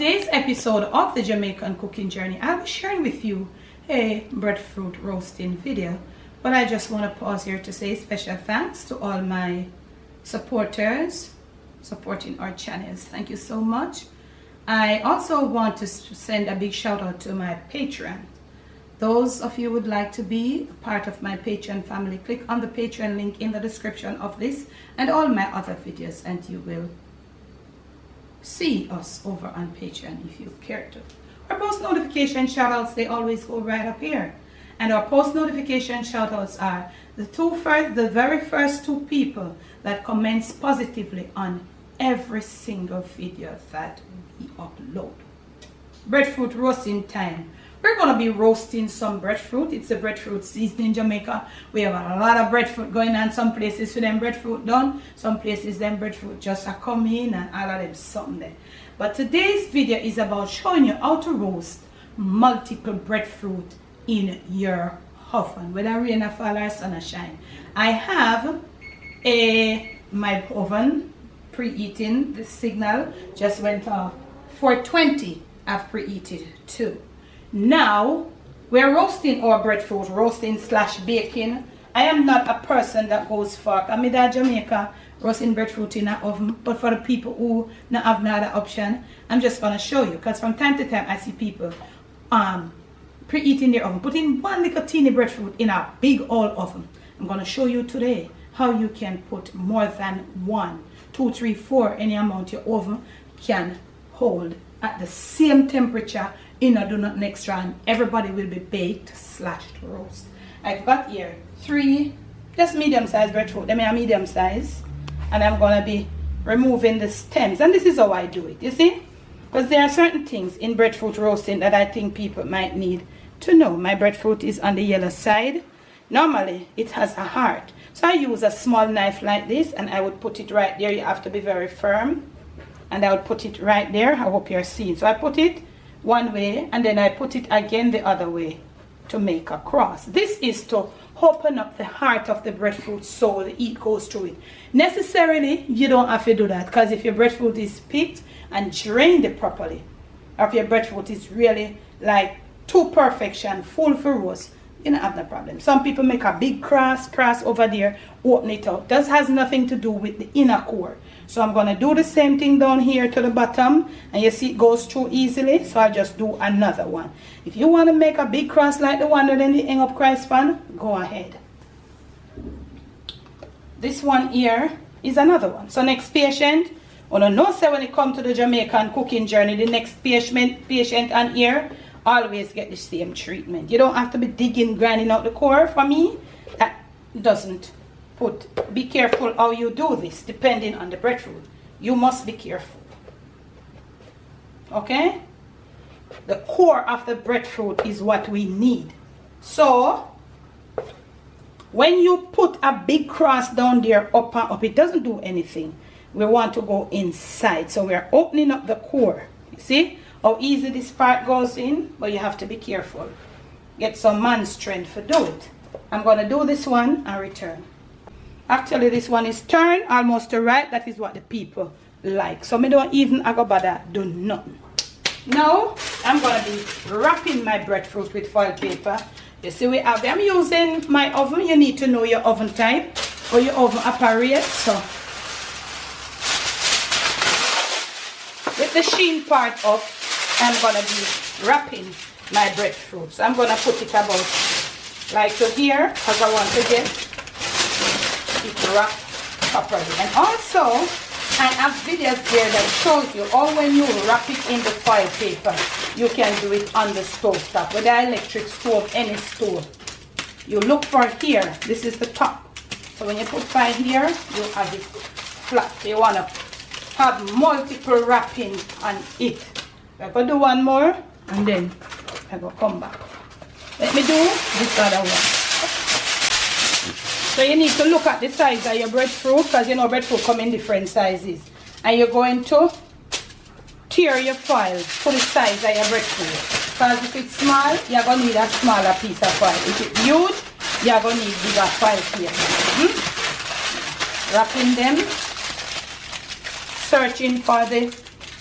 today's episode of the Jamaican cooking journey, I was sharing with you a breadfruit roasting video, but I just want to pause here to say special thanks to all my supporters supporting our channels. Thank you so much. I also want to send a big shout out to my Patreon. Those of you who would like to be a part of my Patreon family, click on the Patreon link in the description of this and all my other videos, and you will see us over on Patreon if you care to. Our post notification shoutouts, they always go right up here. And our post notification shoutouts are the very first two people that comments positively on every single video that we upload. Breadfruit roasting time. We're going to be roasting some breadfruit. It's a breadfruit season in Jamaica. We have a lot of breadfruit going on. Some places for them breadfruit done. Some places them breadfruit just are coming and all of them something there. But today's video is about showing you how to roast multiple breadfruit in your oven, whether rain or fall or sun or shine. I have my oven preheating. The signal just went off. 420 I've preheated too. Now we're roasting our breadfruit, roasting / baking. I am not a person that goes for, I'm in Jamaica roasting breadfruit in an oven, but for the people who not have no other option, I'm just gonna show you, because from time to time I see people preheating their oven, putting one little teeny breadfruit in a big old oven. I'm gonna show you today how you can put more than 1, 2, 3, 4, any amount your oven can hold at the same temperature in a do nothing extra, and everybody will be baked / roast. I've got here 3 just medium-sized breadfruit. They are medium size, and I'm gonna be removing the stems, and this is how I do it, you see, because there are certain things in breadfruit roasting that I think people might need to know. My breadfruit is on the yellow side. Normally it has a heart, so I use a small knife like this, and I would put it right there. You have to be very firm, and I would put it right there. I hope you're seeing. So I put it one way, and then I put it again the other way to make a cross. This is to open up the heart of the breadfruit so the heat goes through it. Necessarily you don't have to do that, because if your breadfruit is picked and drained properly, or if your breadfruit is really like to perfection, full for roast, you don't have no problem. Some people make a big cross over there, open it out. That has nothing to do with the inner core. So I'm going to do the same thing down here to the bottom, and you see it goes through easily, so I'll just do another one. If you want to make a big cross like the one that in the hang up Christ pan, go ahead. This one here is another one. So next patient, say when it comes to the Jamaican cooking journey, the next patient on here always get the same treatment. You don't have to be grinding out the core. For me, that doesn't be careful how you do this, depending on the breadfruit. You must be careful. Okay? The core of the breadfruit is what we need. So when you put a big cross down there, up and up, it doesn't do anything. We want to go inside, so we're opening up the core. You see how easy this part goes in? But you have to be careful. Get some man strength to do it. I'm going to do this one and return. Actually, this one is turned almost to right. That is what the people like. So I don't even go bother do nothing. Now I'm going to be wrapping my breadfruit with foil paper. You see, I'm using my oven. You need to know your oven type or your oven apparatus. So with the sheen part up, I'm going to be wrapping my breadfruit. So I'm going to put it about like to here, because I want to get it wrapped properly. And also I have videos there that shows you all when you wrap it in the foil paper. You can do it on the stove top, whether electric stove, any stove. You look for here, this is the top. So when you put foil here, you have it flat. You want to have multiple wrapping on it. I'm going to do one more, and then I will come back. Let me do this other one. So you need to look at the size of your breadfruit, because you know breadfruit come in different sizes. And you're going to tear your foil to the size of your breadfruit. Because if it's small, you're going to need a smaller piece of foil. If it's huge, you're going to need bigger foil here. Wrapping them, searching for the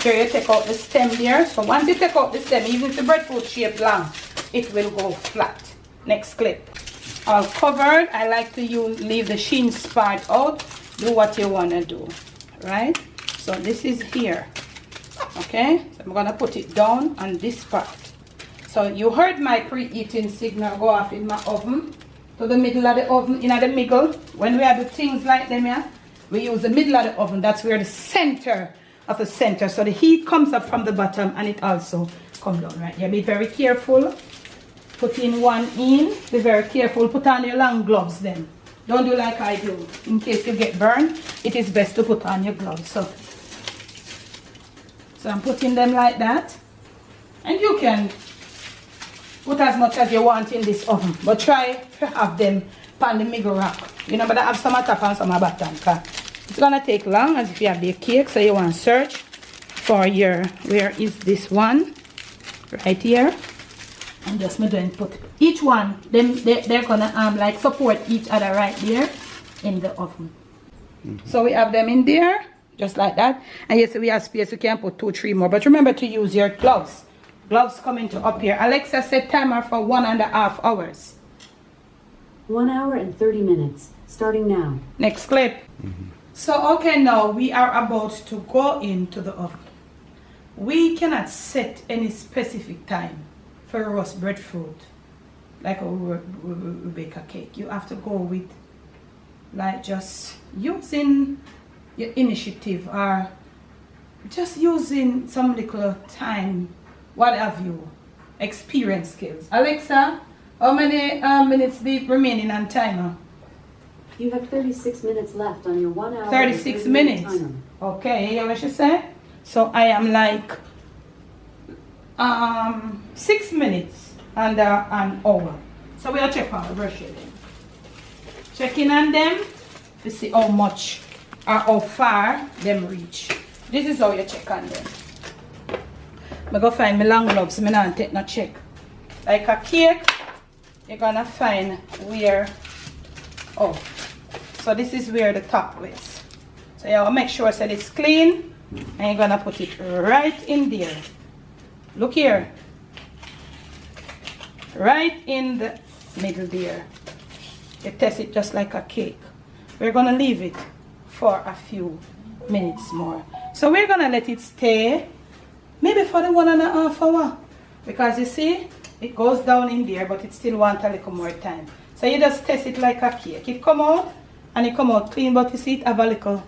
Here you take out the stem there. So once you take out the stem, even if the breadfruit shape long, it will go flat. Next clip. All covered. I like to leave the sheen part out. Do what you want to do. Right? So this is here. Okay? So I'm going to put it down on this part. So you heard my preheating signal go off in my oven. To the middle of the oven, in the middle. When we do things like them here, we use the middle of the oven. That's where the center of the center. So the heat comes up from the bottom and it also comes down right here. Be very careful. Put in one in. Be very careful. Put on your long gloves then. Don't do like I do. In case you get burned, it is best to put on your gloves. So I'm putting them like that. And you can put as much as you want in this oven. But try to have them on the middle rack. You know, but I have some at top and some at bottom. It's going to take long as if you have the cake. So you want to search for your, where is this one? Right here. And just me going to put each one, they're going to like support each other right there in the oven. So we have them in there, just like that. And yes, we have space, you can put 2, 3 more. But remember to use your gloves. Gloves coming to up here. Alexa set timer for 1.5 hours. 1 hour and 30 minutes, starting now. Next clip. So okay, now we are about to go into the oven. We cannot set any specific time for roast breadfruit like we bake a cake. You have to go with like just using your initiative or just using some little time, what have you, experience skills. Alexa, how many minutes the remaining on timer? You have 36 minutes left on your 1 hour 36 minutes. Timer. Okay, you hear what she said? So I am like 6 minutes under an hour. So we'll check on the brush them. Checking on them to see how much or how far them reach. This is how you check on them. I go find my long gloves, I don't take no check. Like a cake, you're gonna find where, oh, so this is where the top is. So you will make sure that it's clean and you're gonna put it right in there. Look here, right in the middle there. You test it just like a cake. We're gonna leave it for a few minutes more. So we're gonna let it stay maybe for the 1.5 hours, because you see it goes down in there, but it still wants a little more time. So you just test it like a cake. It come out and it come out clean, but you see it have a little.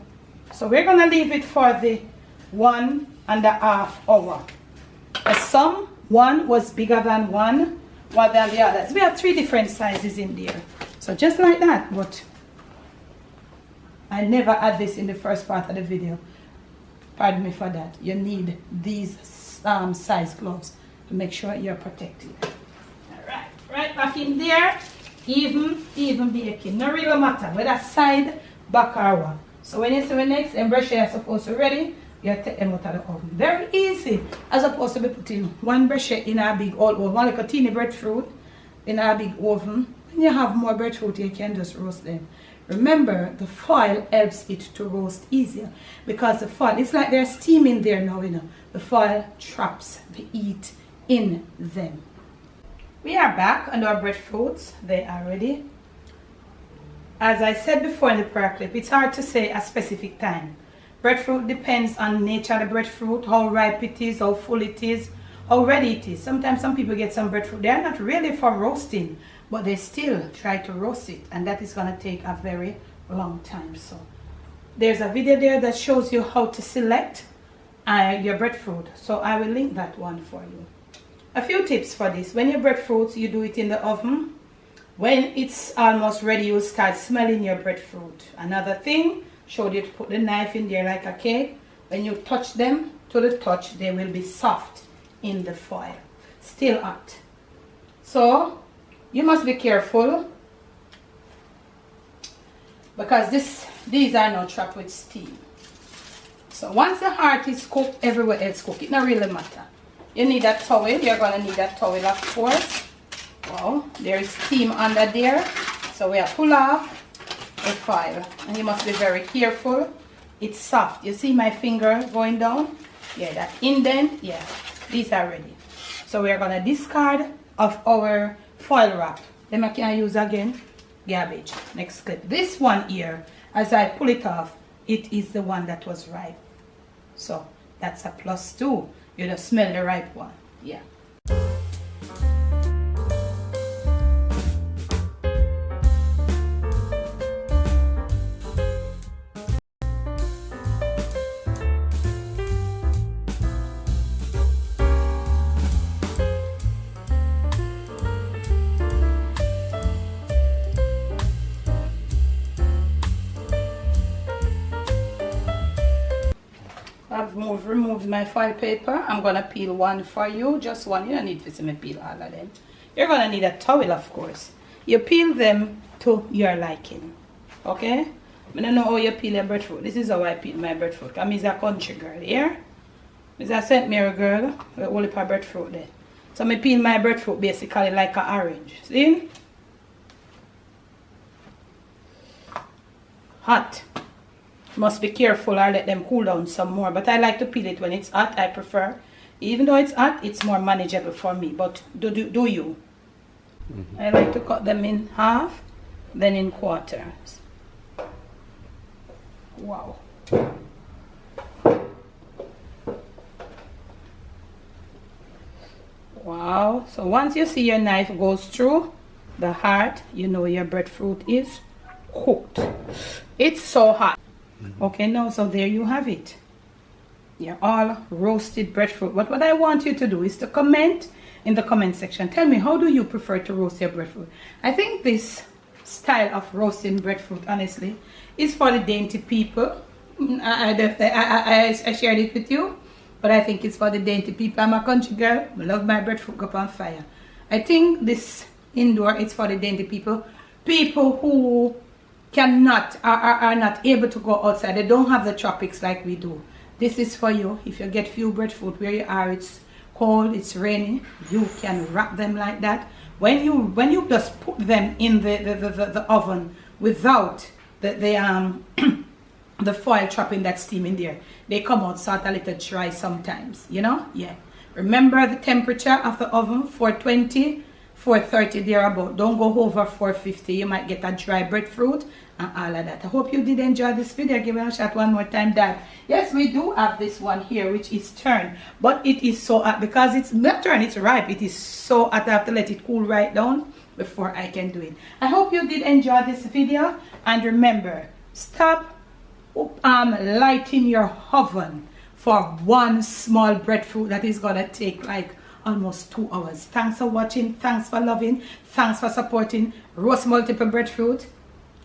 So we're gonna leave it for the 1.5 hours. Some one was bigger than one than the others. We have 3 different sizes in there. So just like that, but I never had this in the first part of the video. Pardon me for that. You need these size gloves to make sure you're protected. Alright, right back in there. Even baking. No really matter whether side, back or what. So when you see the next embrasure is supposed to ready, you take them out of the oven. Very easy. As opposed to be putting one brochet in a big old oven, one like a teeny breadfruit in a big oven. When you have more breadfruit, you can just roast them. Remember, the foil helps it to roast easier, because the foil, it's like there's steam in there now, you know. The foil traps the heat in them. We are back on our breadfruits. They are ready. As I said before in the prayer clip, it's hard to say a specific time. Breadfruit depends on nature of the breadfruit, how ripe it is, how full it is, how ready it is. Sometimes some people get some breadfruit, they are not really for roasting, but they still try to roast it, and that is going to take a very long time. So there's a video there that shows you how to select your breadfruit, so I will link that one for you. A few tips for this: when your breadfruit, you do it in the oven. When it's almost ready, you start smelling your breadfruit. Another thing, showed you to put the knife in there like a cake. When you touch them to the touch, they will be soft in the foil, still hot. So you must be careful, because these are now trapped with steam. So once the heart is cooked, everywhere else cooked. It not really matter. You need a towel. You're going to need a towel, of course. Well, there is steam under there. So we have pull off the foil. And you must be very careful. It's soft. You see my finger going down? Yeah, that indent, yeah, these are ready. So we're gonna discard of our foil wrap. Then I can use again, garbage. Next clip. This one here, as I pull it off, it is the one that was ripe. So that's a +2. You just smell the ripe one. Yeah. I've removed my foil paper. I'm gonna peel one for you, just one. You don't need to see me peel all of them. You're gonna need a towel, of course. You peel them to your liking, okay? I don't know how you peel your breadfruit. This is how I peel my breadfruit. I'm a country girl here. I'm a St. Mary girl with only per breadfruit there. So I peel my breadfruit basically like an orange. See? Hot. Must be careful or let them cool down some more, but I like to peel it when it's hot. I prefer, even though it's hot, it's more manageable for me. But do you? I like to cut them in half, then in quarters. Wow. Wow. So once you see your knife goes through the heart, you know your breadfruit is cooked. It's so hot. Okay, now so there you have it. You're all roasted breadfruit. But what I want you to do is to comment in the comment section. Tell me, how do you prefer to roast your breadfruit? I think this style of roasting breadfruit, honestly, is for the dainty people. I shared it with you, but I think it's for the dainty people. I'm a country girl. I love my breadfruit up on fire. I think this indoor, it's for the dainty people. People who cannot are not able to go outside. They don't have the tropics like we do. This is for you. If you get few breadfruit where you are, it's cold, it's rainy, you can wrap them like that. When you just put them in the oven without the foil trapping that steam in there, they come out sort of a little dry sometimes, you know. Yeah, remember the temperature of the oven, 420, 430 thereabout. Don't go over 450. You might get a dry breadfruit and all of that. I hope you did enjoy this video. Give it a shot one more time, Dad. Yes, we do have this one here which is turned, but it is so hot because it's not turned, it's ripe. It is so hot. I have to let it cool right down before I can do it. I hope you did enjoy this video, and remember, stop lighting your oven for one small breadfruit that is gonna take like almost 2 hours. Thanks for watching, thanks for loving, thanks for supporting. Roast multiple breadfruit,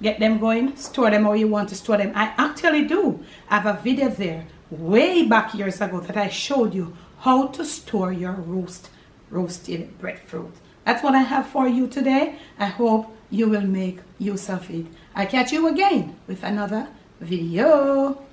get them going, store them how you want to store them. I actually do have a video there way back years ago that I showed you how to store your roasted breadfruit. That's what I have for you today. I hope you will make use of it. I'll catch you again with another video.